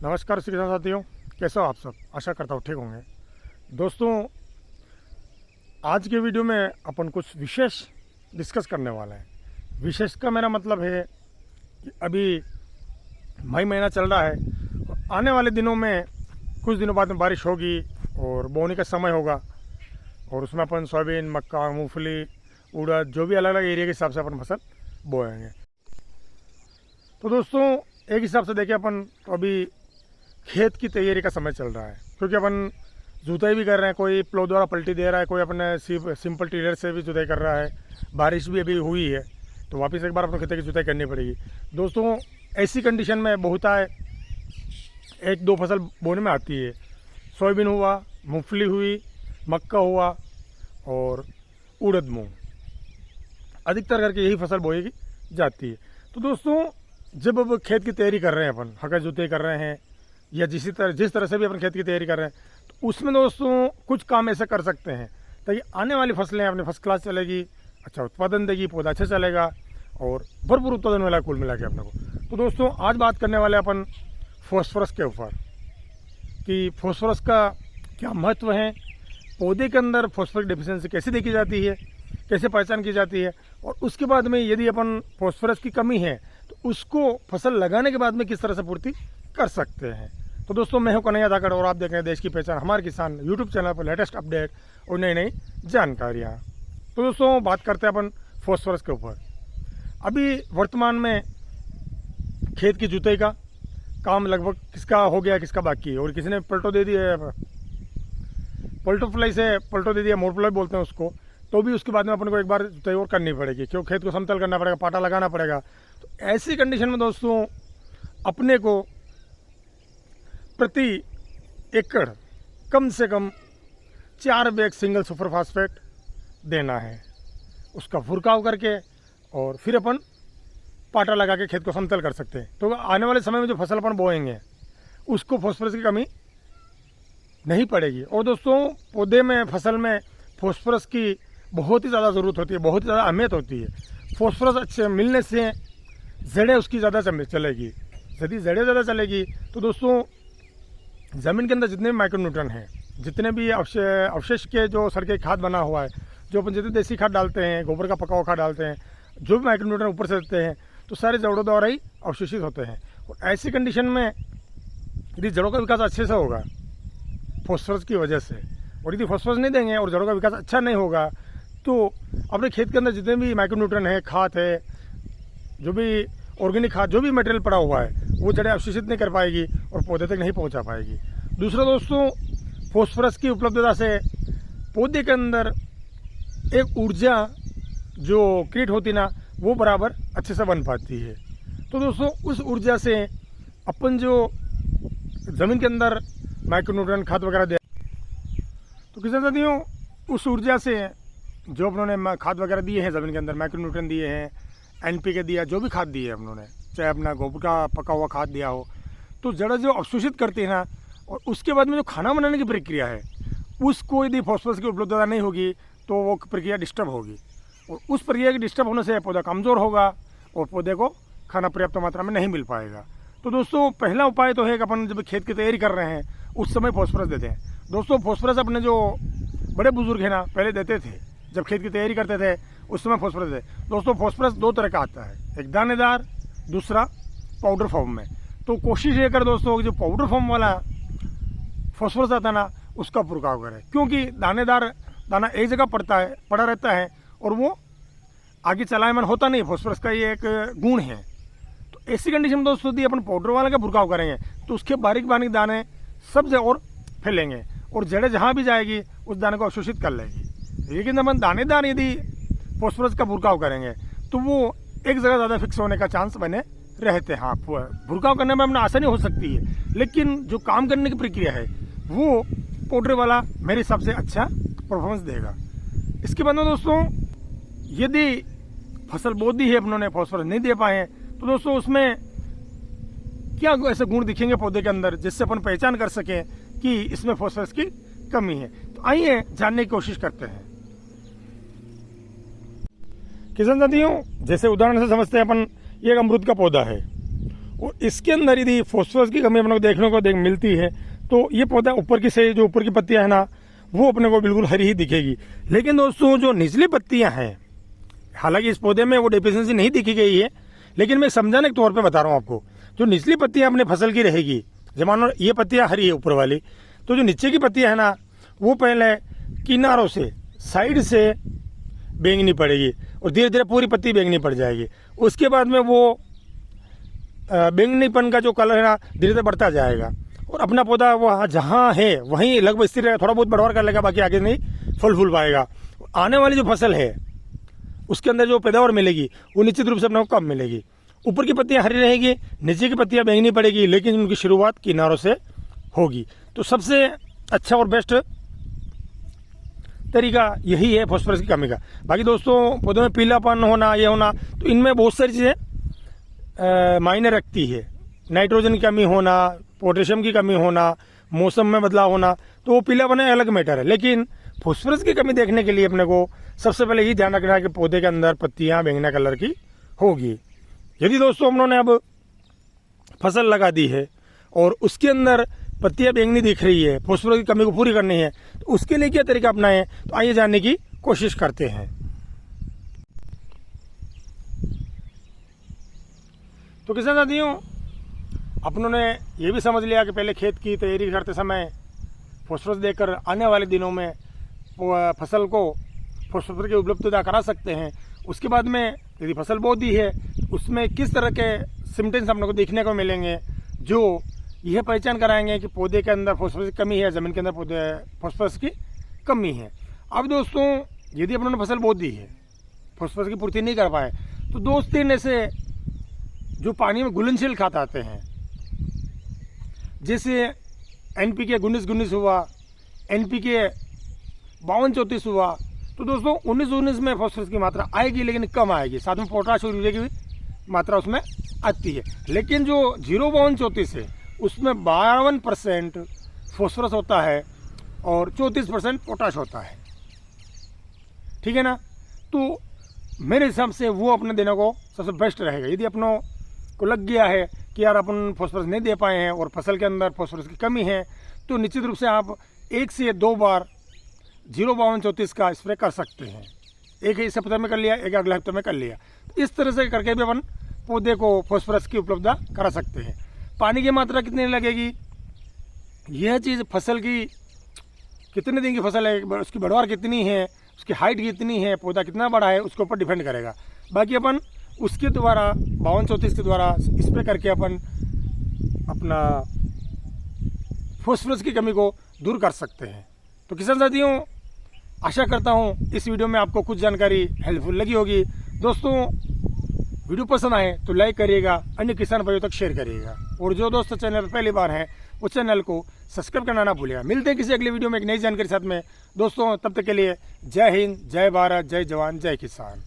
नमस्कार किसान साथियों, कैसे हो आप सब। आशा करता हूँ ठीक होंगे। दोस्तों, आज के वीडियो में अपन कुछ विशेष डिस्कस करने वाले हैं। विशेष का मेरा मतलब है कि अभी मई महीना चल रहा है और आने वाले दिनों में कुछ दिनों बाद में बारिश होगी और बोने का समय होगा और उसमें अपन सोयाबीन, मक्का, मूंगफली, उड़द, जो भी अलग अलग एरिया के हिसाब से अपन फसल बोएंगे। तो दोस्तों, एक हिसाब से देखें अपन तो अभी खेत की तैयारी का समय चल रहा है, क्योंकि अपन जुताई भी कर रहे हैं। कोई प्लो द्वारा पलटी दे रहा है, कोई अपने सिंपल टीलर से भी जुताई कर रहा है। बारिश भी अभी हुई है तो वापस एक बार अपने खेत की जुताई करनी पड़ेगी। दोस्तों, ऐसी कंडीशन में बहुत है एक दो फसल बोने में आती है। सोयाबीन हुआ, मूंगफली हुई, मक्का हुआ और उड़द मूंग, अधिकतर करके यही फसल बोई जाती है। तो दोस्तों, जब अब खेत की तैयारी कर रहे हैं अपन, हका जुताई कर रहे हैं या जिस तरह से भी अपन खेत की तैयारी कर रहे हैं, तो उसमें दोस्तों कुछ काम ऐसे कर सकते हैं ताकि आने वाली फसलें अपनी फर्स्ट क्लास चलेगी, अच्छा उत्पादन देगी, पौधा अच्छा चलेगा और भरपूर उत्पादन मिला कुल मिला के अपने को। तो दोस्तों, आज बात करने वाले अपन फॉस्फोरस के ऊपर कि फॉस्फोरस का क्या महत्व है, पौधे के अंदर फॉस्फोरस डेफिशिएंसी कैसे देखी जाती है, कैसे पहचान की जाती है, और उसके बाद में यदि अपन फॉस्फोरस की कमी है तो उसको फसल लगाने के बाद में किस तरह से पूर्ति कर सकते हैं। तो दोस्तों, मैं हूं कन्हैया धाकड़ और आप देख रहे हैं देश की पहचान हमारे किसान यूट्यूब चैनल पर लेटेस्ट अपडेट और नई नई जानकारियाँ। तो दोस्तों, बात करते हैं अपन फॉस्फोरस के ऊपर। अभी वर्तमान में खेत की जुताई का काम लगभग किसका हो गया, किसका बाकी है, और किसी ने पलटो दे दिया, पलटो फ्लाई से पलटो दे दिया, मोड़ फ्लाई बोलते हैं उसको, तो भी उसके बाद में अपन को एक बार जुताई और करनी पड़ेगी, क्यों खेत को समतल करना पड़ेगा, पाटा लगाना पड़ेगा। तो ऐसी कंडीशन में दोस्तों अपने को प्रति एकड़ कम से कम 4 बैग सिंगल सुपर फास्फेट देना है, उसका फुरकाव करके और फिर अपन पाटा लगा के खेत को समतल कर सकते हैं। तो आने वाले समय में जो फसल अपन बोएंगे उसको फॉस्फोरस की कमी नहीं पड़ेगी। और दोस्तों, पौधे में, फसल में फॉस्फोरस की बहुत ही ज़्यादा ज़रूरत होती है, बहुत ही ज़्यादा अहमियत होती है। फॉस्फोरस अच्छे मिलने से जड़ें उसकी ज़्यादा चलेगी। यदि जड़ें ज़्यादा चलेगी तो दोस्तों ज़मीन के अंदर जितने भी माइक्रोन्यूट्रन हैं, जितने भी अवशेष के जो सरके खाद बना हुआ है, जो अपन जितने देसी खाद डालते हैं, गोबर का पका हुआ खाद डालते हैं, जो भी माइक्रोन्यूट्रन ऊपर से देते हैं, तो सारे जड़ों द्वारा ही अवशोषित होते हैं। और ऐसी कंडीशन में यदि जड़ों का विकास अच्छे से होगा फॉस्फोरस की वजह से, और यदि फॉस्फोरस नहीं देंगे और जड़ों का विकास अच्छा नहीं होगा, तो अपने खेत के अंदर जितने भी माइक्रोन्यूट्रन है, खाद है, जो भी ऑर्गेनिक खाद, जो भी मटेरियल पड़ा हुआ है, वो जड़ें अवशोषित नहीं कर पाएगी और पौधे तक नहीं पहुंचा पाएगी। दूसरा दोस्तों, फॉस्फोरस की उपलब्धता से पौधे के अंदर एक ऊर्जा जो क्रिएट होती ना, वो बराबर अच्छे से बन पाती है। तो दोस्तों, उस ऊर्जा से अपन जो ज़मीन के अंदर माइक्रोन्यूट्रन खाद वगैरह दे, तो किसान साथियों, उस ऊर्जा से जो उन्होंने खाद वगैरह दिए हैं ज़मीन के अंदर, माइक्रोन्यूट्रन दिए हैं, NPK दिया, जो भी खाद दिए है उन्होंने, चाहे अपना गोबर का पका हुआ खाद दिया हो, तो जड़ जो अवशोषित करती है ना, और उसके बाद में जो खाना बनाने की प्रक्रिया है, उसको यदि फॉस्फोरस की उपलब्धता नहीं होगी तो वो प्रक्रिया डिस्टर्ब होगी, और उस प्रक्रिया के डिस्टर्ब होने से पौधा कमज़ोर होगा और पौधे को खाना पर्याप्त मात्रा में नहीं मिल पाएगा। तो दोस्तों, पहला उपाय तो है कि अपन जब खेत की तैयारी कर रहे हैं उस समय फॉस्फोरस देते हैं। दोस्तों, फॉस्फोरस अपने जो बड़े बुजुर्ग हैं ना, पहले देते थे, जब खेत की तैयारी करते थे उस समय फॉस्फोरस देते। दोस्तों, फॉस्फोरस 2 तरह का आता है, एक दानेदार, दूसरा पाउडर फॉर्म में। तो कोशिश ये कर दोस्तों, जो पाउडर फॉर्म वाला फॉस्फोरस आता है ना, उसका पुरकाव करें, क्योंकि दानेदार दाना एक जगह पड़ा रहता है और वो आगे चलायमान होता नहीं। फॉस्फोरस का ये एक गुण है। तो ऐसी कंडीशन में दोस्तों, यदि अपन पाउडर वाला का भुरकाव करेंगे तो उसके बारीक बारीक दाने सब जगह और फैलेंगे और जड़ें जहाँ भी जाएगी उस दाने को अवशोषित कर लेगी। लेकिन अपन दानेदार यदि फॉस्फोरस का भुरकाव करेंगे तो वो एक जगह ज़्यादा फिक्स होने का चांस बने रहते हैं। हाँ, भुरकाव करने में अपना आसानी हो सकती है, लेकिन जो काम करने की प्रक्रिया है वो पाउडर वाला मेरे हिसाब से अच्छा परफॉर्मेंस देगा। इसके बाद में दोस्तों, यदि फसल बो दी है अपनों ने, फॉस्फोरस नहीं दे पाए हैं, तो दोस्तों उसमें क्या ऐसे गुण दिखेंगे पौधे के अंदर जिससे अपन पहचान कर सकें कि इसमें फॉस्फोरस की कमी है। तो आइए जानने की कोशिश करते हैं। किसान साथियों, जैसे उदाहरण से समझते हैं अपन, ये एक अमरूद का पौधा है और इसके अंदर यदि फॉस्फोरस की कमी अपने को देखने को मिलती है तो ये पौधा ऊपर की से जो ऊपर की पत्तियां है ना वो अपने को बिल्कुल हरी ही दिखेगी। लेकिन दोस्तों जो निचली पत्तियां हैं, हालांकि इस पौधे में वो डेफिशिएंसी नहीं दिखी गई है, लेकिन मैं समझाने के तौर पे बता रहा हूँ आपको। जो निचली पत्तियां अपने फसल की रहेगी, जब मानो ये पत्तियां हरी है ऊपर वाली, तो जो नीचे की पत्तियां है ना वो पहले किनारों से साइड से बैंगनी पड़ेगी और धीरे धीरे पूरी पत्ती बैंगनी पड़ जाएगी। उसके बाद में वो बैंगनीपन का जो कलर है ना धीरे धीरे बढ़ता जाएगा और अपना पौधा वहाँ जहाँ है वहीं लगभग स्थिर रहेगा, थोड़ा बहुत बढ़वार कर लेगा, बाकी आगे नहीं फल फूल पाएगा। आने वाली जो फसल है उसके अंदर जो पैदावार मिलेगी वो निश्चित रूप से अपने को कम मिलेगी। ऊपर की पत्तियां हरी रहेगी, नीचे की पत्तियां बैंगनी पड़ेगी, लेकिन उनकी शुरुआत किनारों से होगी। तो सबसे अच्छा और बेस्ट तरीका यही है फॉस्फोरस की कमी का। बाकी दोस्तों पौधों में पीलापन होना, ये होना, तो इनमें बहुत सारी चीज़ें मायने रखती है। नाइट्रोजन की कमी होना, पोटेशियम की कमी होना, मौसम में बदलाव होना, तो वो पीलापन अलग मैटर है। लेकिन फॉस्फोरस की कमी देखने के लिए अपने को सबसे पहले ये ध्यान रखना है कि पौधे के अंदर पत्तियां बैंगनी कलर की होगी। यदि दोस्तों हम लोगों ने अब फसल लगा दी है और उसके अंदर पत्तियां बैंगनी दिख रही है, फॉस्फोरस की कमी को पूरी करनी है, तो उसके लिए क्या तरीका अपनाएं, तो आइए जानने की कोशिश करते हैं। तो किसान साथियों, अपनों ने ये भी समझ लिया कि पहले खेत की तैयारी करते समय फॉस्फोरस देकर आने वाले दिनों में फसल को फॉस्फोरस की उपलब्धता करा सकते हैं। उसके बाद में यदि फसल बो दी है उसमें किस तरह के सिम्टम्स हम लोग को देखने को मिलेंगे जो यह पहचान कराएंगे कि पौधे के अंदर फॉस्फोरस की कमी है, ज़मीन के अंदर पौधे फॉस्फोरस की कमी है। अब दोस्तों यदि अपनों ने फसल बो दी है, फॉस्फोरस की पूर्ति नहीं कर पाए, तो 2-3 ऐसे जो पानी में घुलनशील खाद आते हैं, जैसे NPK 19-19 हुआ, NPK 52-34 हुआ, तो दोस्तों 19-19 में फॉस्फोरस की मात्रा आएगी लेकिन कम आएगी, साथ में पोटाश और यूरिया की मात्रा उसमें आती है। लेकिन जो 0-52-34 है उसमें 52% फॉस्फोरस होता है और 34% पोटाश होता है, ठीक है ना। तो मेरे हिसाब से वो अपने देने को सबसे बेस्ट रहेगा। यदि अपनों को लग गया है कि यार अपन फॉस्फोरस नहीं दे पाए हैं और फसल के अंदर फॉस्फोरस की कमी है, तो निश्चित रूप से आप 1 से 2 बार 0-52-34 का स्प्रे कर सकते हैं। एक इस हफ्ते में कर लिया, एक अगले हफ्ते में कर लिया, तो इस तरह से करके भी अपन पौधे को फॉस्फोरस की उपलब्धता करा सकते हैं। पानी की मात्रा कितनी लगेगी, यह चीज़ फसल की कितने दिन की फसल है, उसकी बढ़वार कितनी है, उसकी हाइट कितनी है, पौधा कितना बड़ा है, उसके ऊपर डिपेंड करेगा। बाकी अपन उसके द्वारा 52-34 के द्वारा स्प्रे करके अपन अपना फॉस्फोरस की कमी को दूर कर सकते हैं। तो किसान साथियों, आशा करता हूँ इस वीडियो में आपको कुछ जानकारी हेल्पफुल लगी होगी। दोस्तों वीडियो पसंद आए तो लाइक करिएगा, अन्य किसान भाइयों तक शेयर करिएगा, और जो दोस्त चैनल पर पहली बार हैं वो चैनल को सब्सक्राइब करना ना भूलिएगा। मिलते हैं किसी अगले वीडियो में एक नई जानकारी साथ में। दोस्तों तब तक के लिए जय हिंद, जय भारत, जय जवान, जय किसान।